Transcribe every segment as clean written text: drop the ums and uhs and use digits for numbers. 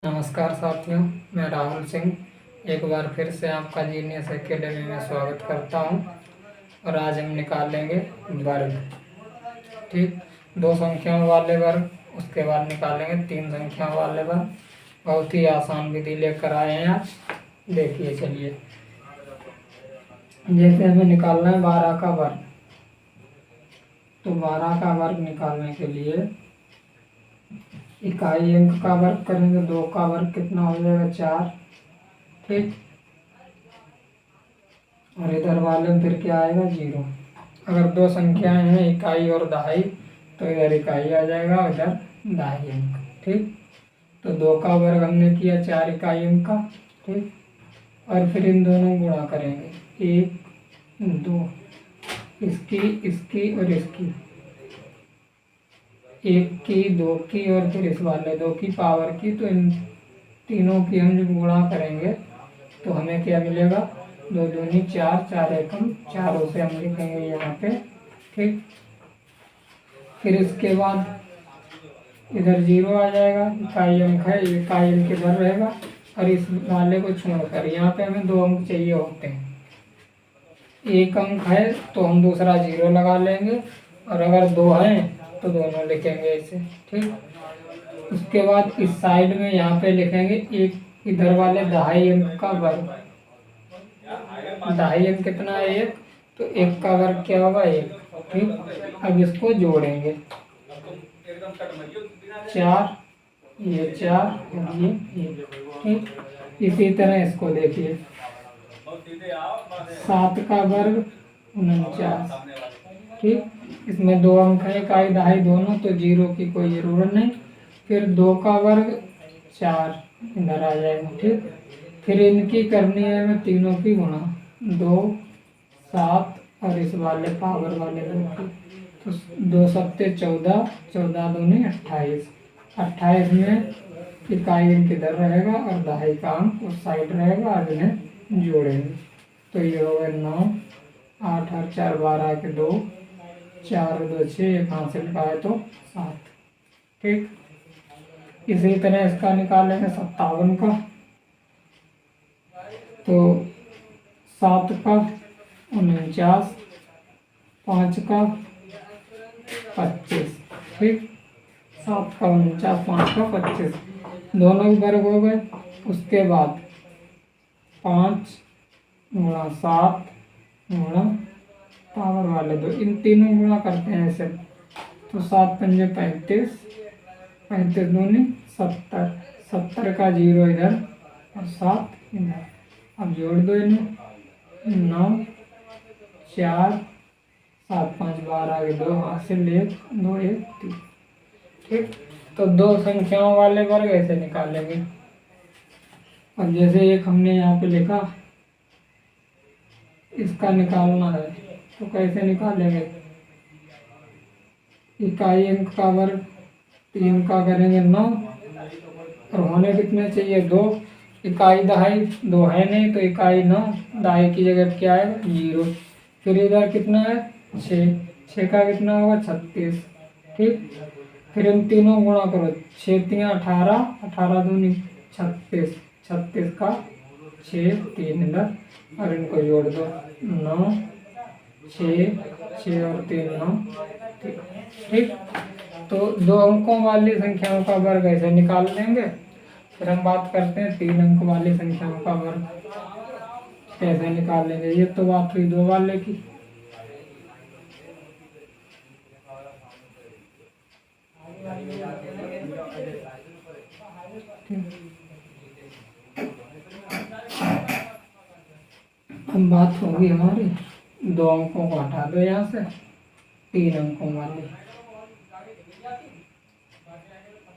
नमस्कार साथियों, मैं राहुल सिंह एक बार फिर से आपका जीनियस एकेडमी में स्वागत करता हूं। और आज हम निकालेंगे वर्ग। ठीक, दो संख्याओं वाले वर्ग, उसके बाद निकालेंगे तीन संख्याओं वाले वर्ग। बहुत ही आसान विधि लेकर आए हैं आज। देखिए, चलिए, जैसे हमें निकालना है 12 का वर्ग, तो 12 का वर्ग निकालने के लिए इकाई अंक का वर्ग करेंगे। 2 का वर्ग कितना हो जाएगा? 4। ठीक, और इधर वाले में फिर क्या आएगा? 0। अगर दो संख्याएं हैं इकाई और दहाई, तो इधर इकाई आ जाएगा, इधर दहाई अंक। ठीक, तो 2 का वर्ग हमने किया 4 इकाई अंक का। ठीक, और फिर इन दोनों गुणा करेंगे, 1 2, इसकी और इसकी, 1 की, 2 की और फिर इस वाले 2 की पावर की। तो इन तीनों की हम जब गुणा करेंगे तो हमें क्या मिलेगा? 2 दूनी 4, 4 एकम 4 से हम लिखेंगे यहाँ पे। ठीक, फिर इसके बाद इधर 0 आ जाएगा, इकाई अंक है, इकाई अंक इधर रहेगा। और इस वाले को छोड़कर यहाँ पे हमें 2 अंक चाहिए होते हैं। 1 अंक है तो हम दूसरा 0 लगा लेंगे, और अगर 2 हैं तो दोनों लिखेंगे ऐसे। ठीक, उसके बाद इस साइड में यहाँ पे लिखेंगे एक, इधर वाले दहाई अंक का वर्ग। दहाई अंक कितना है? 1, तो 1 का वर्ग क्या होगा? 1। ठीक, अब इसको जोड़ेंगे, 4, ये 4 और ये 1। ठीक, इसी तरह इसको देखिए, 7 का वर्ग 49। ठीक, इसमें 2 अंक है, इकाई दहाई दोनों, तो 0 की कोई ज़रूरत नहीं। फिर 2 का वर्ग 4 इधर आ जाएगा। ठीक, फिर इनकी करनी है हमें तीनों की गुणा, 2 7 और इस वाले पावर वाले 2 की। तो 2 सत्ते 14, 14 दूनी 28। 28 में इकाई अंक इधर रहेगा और दहाई का अंक उस साइड रहेगा, और इन्हें जोड़ेंगे। तो ये हो गए 9, 8 और 4 12 के 2, 4 और 2 6, एक हासिल का है तो 7। ठीक, इसी तरह इसका निकालेंगे 57 का। तो 7 का 49, 5 का 25। ठीक, 7 का 49, 5 का 25, दोनों वर्ग हो गए। उसके बाद 5 गुणा 7 गुणा पावर वाले 2, इन तीनों गुणा करते हैं ऐसे। तो 7 पंजे 35, 35 दूनी 70, 70 का 0 इधर और 7 इधर। अब जोड़ दो इन्हें, 9 4 7 5 12 के 2 हासिल 1 2 1 3। ठीक, तो दो संख्याओं वाले वर्ग ऐसे निकालेंगे। अब जैसे एक हमने यहाँ पे लिखा, इसका निकालना है तो कैसे निकालेंगे? इकाई अंक का वर्ग 3 का करेंगे 9, और होने कितने चाहिए? 2। इकाई दहाई 2 है नहीं, तो इकाई 9, दहाई की जगह क्या है? 0। फिर इधर कितना है? 6, 6 का कितना होगा? 36। ठीक, फिर इन तीनों गुणा करो, 6 3 18, 18 दूनी 36, 36 का 6 3 इधर, और इनको जोड़ दो, 9 6 6 और 3 9। ठीक, तो 2 अंकों वाली संख्याओं का वर्ग ऐसे निकाल लेंगे। फिर हम बात करते हैं 3 अंक वाली संख्याओं का वर्ग कैसे निकालेंगे। ये तो बात हुई 2 वाले की। अब बात होगी हमारी 2 अंकों को हटा दो यहाँ से, 3 अंकों वाली।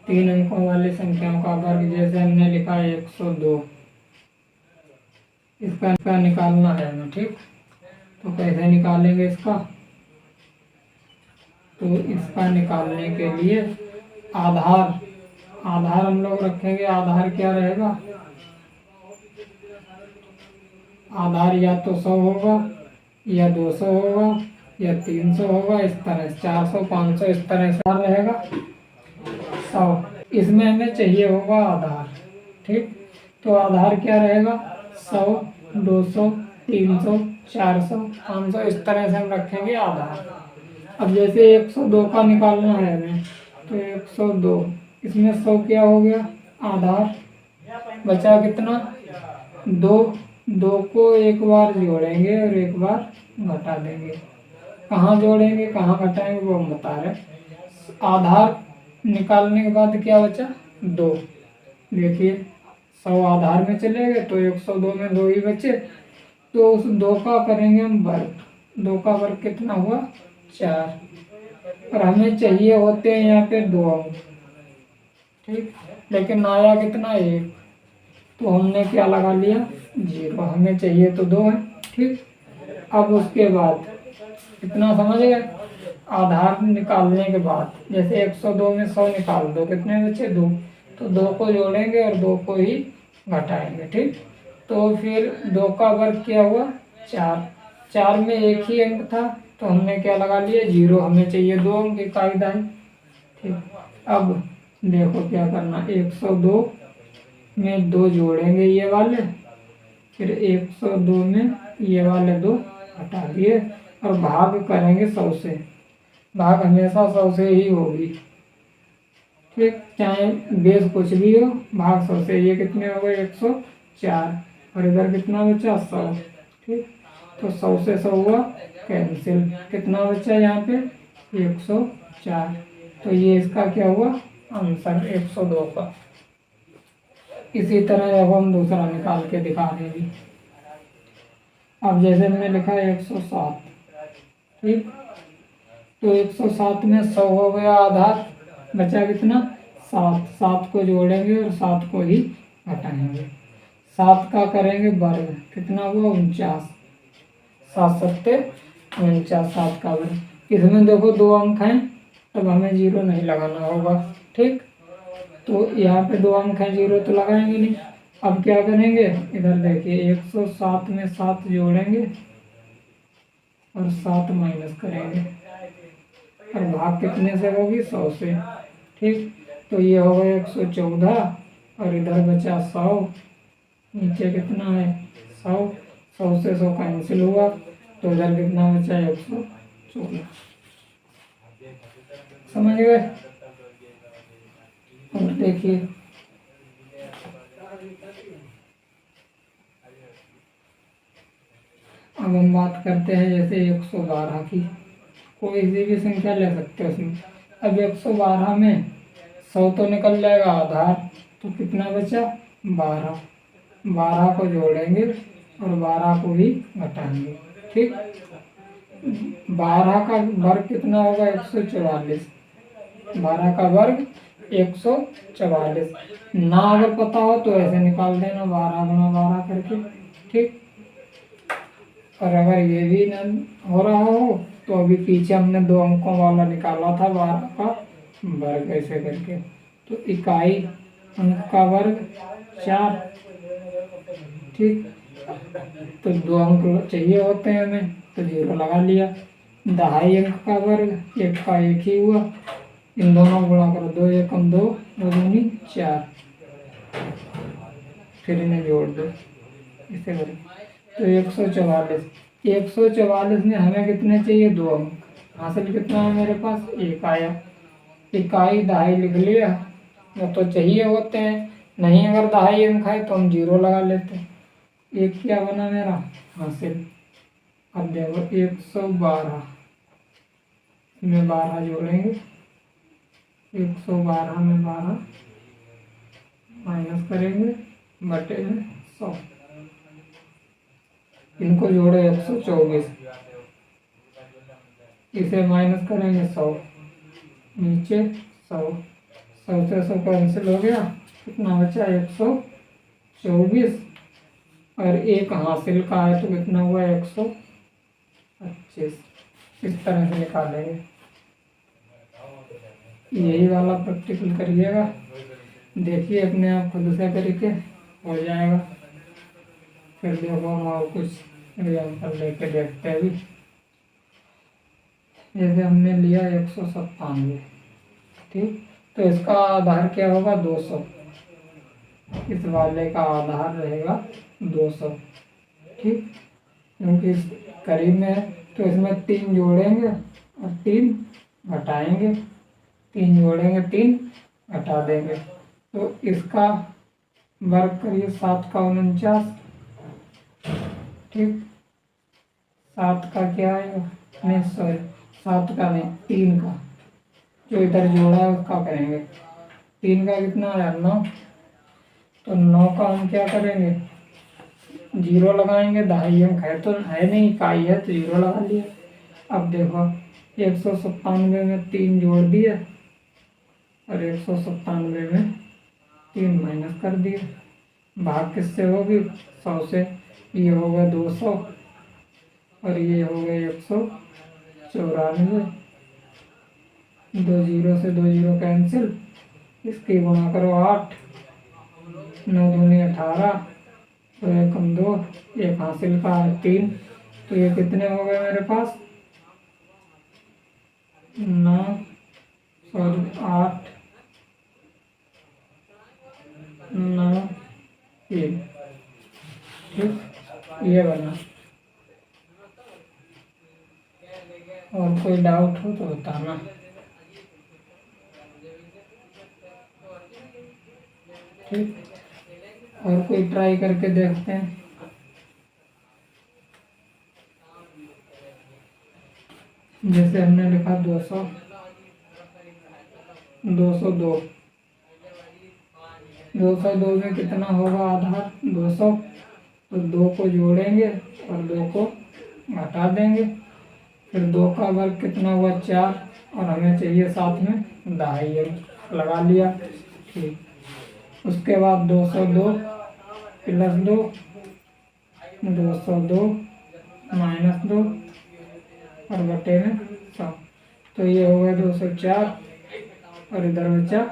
3 अंकों वाली संख्याओं का वर्ग जैसे हमने लिखा है 102, इसका निकालना है हमें। ठीक, तो कैसे निकालेंगे इसका? तो इसका निकालने के लिए आधार हम लोग रखेंगे। आधार क्या रहेगा? आधार या तो 100 होगा, या 200 होगा, या 300 होगा, इस तरह 400 500 इस तरह से रहेगा। 100, इसमें हमें चाहिए होगा आधार। ठीक, तो आधार क्या रहेगा, 100, 200, 300, 400, 500, इस तरह से हम रखेंगे आधार। अब जैसे 102 का निकालना है हमें, तो 102, इसमें 100 क्या हो गया आधार, बचा कितना, 2, 2 को एक बार जोड़ेंगे और एक बार घटा देंगे। कहाँ जोड़ेंगे कहाँ घटाएंगे वो हम बता रहे। आधार निकालने के बाद क्या बचा, 2। देखिए 100 आधार में चले गए तो 102 में 2 ही बचे, तो उस 2 का करेंगे हम वर्ग। 2 का वर्ग कितना हुआ, 4। और हमें चाहिए होते हैं यहाँ पे 2 अंक, ठीक, लेकिन आया कितना, 1, तो हमने क्या लगा लिया, 0। हमें चाहिए तो 2 है, ठीक। अब उसके बाद कितना समझ गए, आधार निकालने के बाद जैसे 102 में 100 निकाल दो, कितने बचे, 2, तो 2 को जोड़ेंगे और 2 को ही घटाएंगे, ठीक। तो फिर 2 का वर्ग क्या हुआ, 4। 4 में एक ही अंक था तो हमने क्या लगा लिया, 0। हमें चाहिए 2 अंक की कायदा है, ठीक। अब देखो क्या करना, 102 में 2 जोड़ेंगे ये वाले, फिर 102 में ये वाले 2 हटा दिए और भाग करेंगे 100 से। भाग हमेशा 100 से ही होगी, ठीक, चाहे बेस कुछ भी हो, भाग 100 से। ये कितने हो गए, 104, और इधर कितना बचा, 100, ठीक। तो 100 से 100 हुआ कैंसिल, कितना बचा यहाँ पे, 104। तो ये इसका क्या हुआ आंसर, 102 का। इसी तरह अब हम दूसरा निकाल के दिखा रहे हैं। अब जैसे हमने लिखा है 107, ठीक, तो 107 में 100 हो गया आधार, बचा कितना, 7। 7 को जोड़ेंगे और 7 को ही घटाएंगे। 7 का करेंगे वर्ग, कितना हुआ, 49। 7 सत्ते 49, 7 का वर्ग। इसमें देखो 2 अंक हैं, तब हमें 0 नहीं लगाना होगा, ठीक। तो यहाँ पे 2 अंक हैं, 0 तो लगाएंगे नहीं। अब क्या करेंगे, इधर देखिए 107 में 7 जोड़ेंगे और 7 माइनस करेंगे, और भाग कितने से होगी, 100 से, ठीक। तो ये हो गया 114, और इधर बचा 100, नीचे कितना है, 100। 100 से 100 कैंसिल हुआ, तो इधर कितना बचा, 114। समझ गए। और देखिए अब हम बात करते हैं जैसे 112 की। कोई सी भी संख्या ले सकते हो उसमें। अब 112 में 100 तो निकल जाएगा आधार, तो कितना बचा, 12। 12 को जोड़ेंगे और 12 को ही घटाएंगे, ठीक। 12 का वर्ग कितना होगा, 144। 12 का वर्ग 144। ना अगर पता हो तो ऐसे निकाल देना, 12 गुना 12 करके, ठीक। और अगर ये भी न हो रहा हो तो अभी पीछे हमने 2 अंकों वाला निकाला था, 12 का वर्ग ऐसे करके। तो इकाई अंक का वर्ग 4, ठीक। तो 2 अंक चाहिए होते हैं हमें, तो 0 लगा लिया। दहाई अंक का वर्ग, 1 का 1 ही हुआ, इन दोनों गुणा करो, 2 एकम 2, 2 दूनी 4, फिर इन्हें जोड़ दो इसे करें, तो 144। 144 में हमें कितने चाहिए, 2 अंक। हासिल कितना है मेरे पास, 1 आया। इकाई दहाई लिख लिया, वो तो चाहिए होते हैं, नहीं अगर दहाई अंक है तो हम 0 लगा लेते हैं। 1 क्या बना मेरा हासिल। अब देखो 112 में 12 जोड़ेंगे, 112 में 12 माइनस करेंगे, बटे में 100, इनको जोड़े 124, इसे माइनस करेंगे 100, नीचे 100, 100 से 100 कैंसिल हो गया, कितना बचा 124, और 1 हासिल का है तो कितना हुआ 125। इस तरह से निकालेंगे। यही वाला प्रैक्टिकल करिएगा, देखिए अपने आप खुद से करके हो जाएगा। फिर देखो हम और कुछ एग्जाम्पल लेके देखते हैं भी। जैसे हमने लिया 197, ठीक, तो इसका आधार क्या होगा, 200। इस वाले का आधार रहेगा 200। ठीक, क्योंकि इस करीब में है तो इसमें 3 जोड़ेंगे और 3 घटाएंगे, 3 जोड़ेंगे 3 घटा देंगे, तो इसका वर्ग करिए 7 का 49। ठीक, 7 का क्या आएगा, नहीं सॉरी 7 का नहीं 3 का, जो इधर जोड़ा है उसका करेंगे। 3 का कितना आया 9, तो 9 का हम क्या करेंगे, 0 लगाएंगे, दहाई अंक है तो है नहीं, इकाई है तो 0 लगा लिया। अब देखो 197 में 3 जोड़ दिए और 197 में 3 माइनस कर दिए। भाग किससे होगी, 100 से। ये हो गया 200 और ये हो गया 194। 2 0 से 2 0 कैंसिल, इसकी गुणा करो 8, 9 दूनी 18, तो 1 कम 2, 1 हासिल का 3, तो ये कितने हो गए मेरे पास 9 सॉरी 8 9 3। ठीक, ये बना। और कोई डाउट हो तो बताना। ठीक, और कोई ट्राई करके देखते हैं। जैसे हमने लिखा 200 202 202 में कितना होगा आधार 200, तो 2 को जोड़ेंगे और 2 को घटा देंगे, फिर 2 का वर्ग कितना हुआ 4, और हमें चाहिए साथ में दहाई अंक, लगा लिया। ठीक, उसके बाद 202 प्लस 2, 202 माइनस 2 और बटे में 100, तो ये हो गया 204 और इधर बचा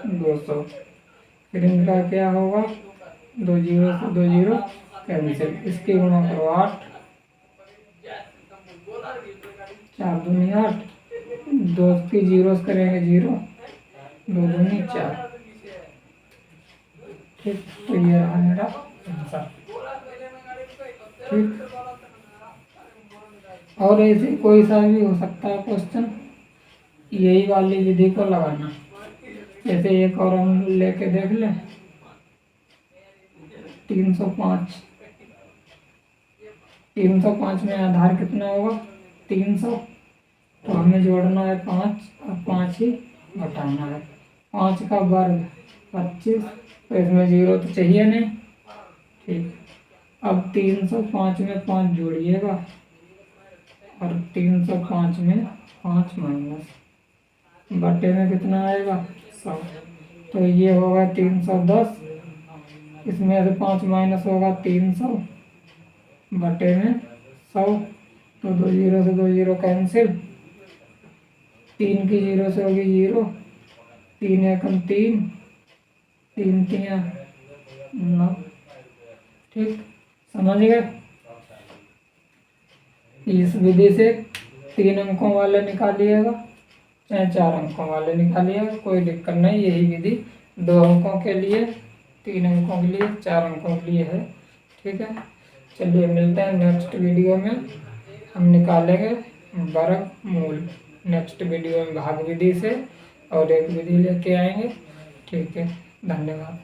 200। फिर इनका क्या होगा, 2 0 से 2 0 कैंसिल, इसकी गुणा करो 8, 4 दूनी 8, 2 की जीरो करेंगे 0, 2 दूनी 4। ठीक, तो ये रहा मेरा आंसर। ठीक, और ऐसे कोई सा भी हो सकता है क्वेश्चन, यही वाली विधि को लगाना। जैसे एक और हम लेके देख लें 305। 305 में आधार कितना होगा 300, तो हमें जोड़ना है 5 और 5 ही घटाना है। 5 का वर्ग 25, तो इसमें 0 तो चाहिए नहीं। ठीक, अब 305 में 5 जोड़िएगा और 305 में 5 माइनस, बटे में कितना आएगा 100, तो ये होगा 310, इसमें से 5 माइनस होगा 300 बटे में 100, तो 2 0 से 2 0 कैंसिल, 3 की 0 से होगी 0, 3 एकम 3, 3 3 9। ठीक, समझ गए। इस विधि से 3 अंकों वाले निकालिएगा चाहे 4 अंकों वाले निकालिएगा, कोई दिक्कत नहीं। यही विधि 2 अंकों के लिए, 3 अंकों के लिए, 4 अंकों के लिए है। ठीक है, चलिए मिलते हैं नेक्स्ट वीडियो में। हम निकालेंगे वर्गमूल नेक्स्ट वीडियो में भाग विधि से, और एक विधि लेके आएंगे। ठीक है, धन्यवाद।